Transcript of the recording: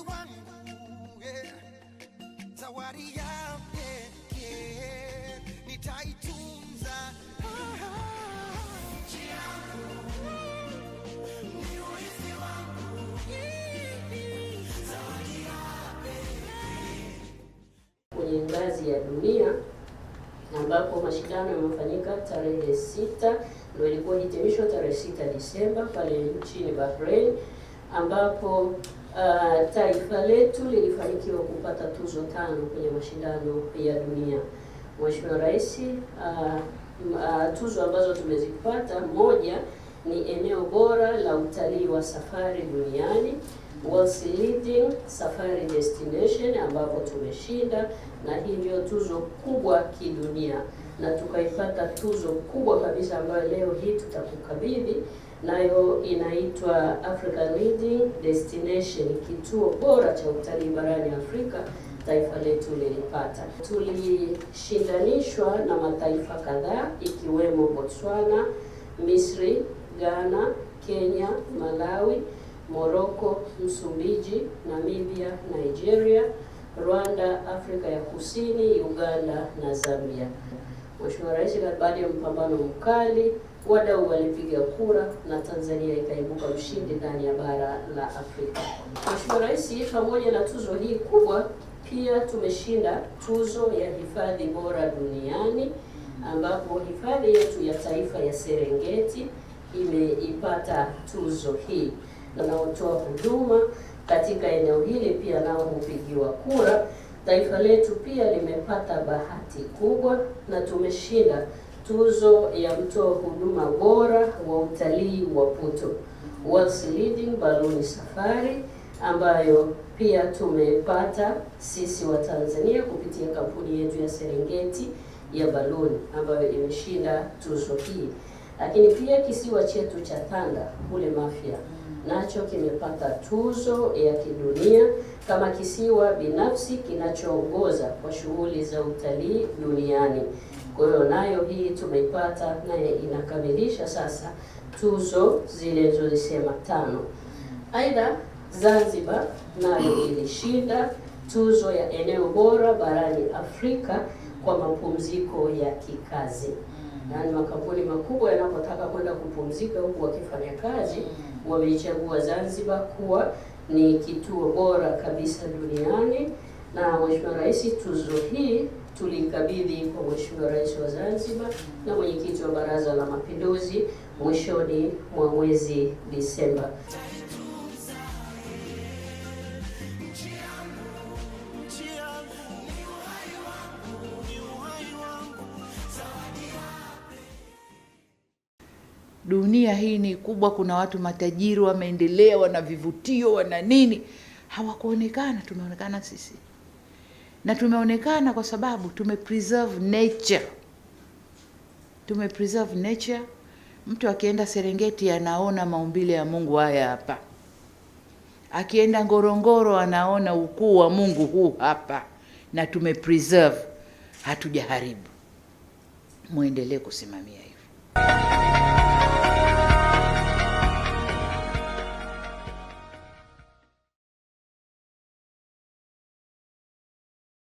wangu, zawadi ya pekee nitaitunza. Nchi yangu ni urithi wangu, zawadi ya pekee. Kwenye ngazi ya dunia ambapo mashindano yamefanyika tarehe 6, ndio ilikuwa hitimisho tarehe 6 Disemba pale nchini Bahrain, ambapo taifa letu lilifanikiwa kupata tuzo 5 kwenye mashindano ya dunia. Mheshimiwa Rais, tuzo ambazo tumezipata, moja ni eneo bora la utalii wa safari duniani, World's Leading Safari Destination, ambapo tumeshinda, na hii ndio tuzo kubwa kidunia, na tukaipata tuzo kubwa kabisa ambayo leo hii tutakukabidhi, nayo inaitwa African Leading Destination, kituo bora cha utalii barani Afrika. Taifa letu lilipata. Tulishindanishwa na mataifa kadhaa ikiwemo Botswana, Misri, Ghana, Kenya, Malawi, Morocco, Msumbiji, Namibia, Nigeria, Rwanda, Afrika ya Kusini, Uganda na Zambia. Mheshimiwa Rais, baada ya mpambano mkali, wadau walipiga kura na Tanzania ikaibuka mshindi ndani ya bara la Afrika. Mheshimiwa Rais, pamoja na tuzo hii kubwa, pia tumeshinda tuzo ya hifadhi bora duniani, ambapo hifadhi yetu ya taifa ya Serengeti imeipata tuzo hii. Wanaotoa huduma katika eneo hili pia nao hupigiwa kura. Taifa letu pia limepata bahati kubwa na tumeshinda tuzo ya mtoa huduma bora wa utalii wa Puto, World's Leading Balloon Safari, ambayo pia tumepata sisi wa Tanzania kupitia kampuni yetu ya Serengeti ya baluni ambayo imeshinda tuzo hii. Lakini pia kisiwa chetu cha Tanda kule Mafia nacho kimepata tuzo ya kidunia kama kisiwa binafsi kinachoongoza kwa shughuli za utalii duniani. Kwa hiyo nayo hii tumeipata, naye inakamilisha sasa tuzo zile nilizosema 5. Aidha, Zanzibar nayo ilishinda tuzo ya eneo bora barani Afrika kwa mapumziko ya kikazi. Yaani makampuni makubwa yanapotaka kwenda kupumzika huku wakifanya kazi, wameichagua Zanzibar kuwa ni kituo bora kabisa duniani. Na Mheshimiwa Rais, tuzo hii tulikabidhi kwa Mheshimiwa Rais wa Zanzibar na mwenyekiti wa Baraza la Mapinduzi mwishoni mwa mwezi Disemba. Dunia hii ni kubwa, kuna watu matajiri wameendelea, wana vivutio, wana nini, hawakuonekana. Tumeonekana sisi, na tumeonekana kwa sababu tumepreserve nature. Tumepreserve nature. Mtu akienda Serengeti anaona maumbile ya Mungu haya hapa, akienda Ngorongoro anaona ukuu wa Mungu huu hapa, na tumepreserve, hatujaharibu. Muendelee kusimamia hivyo.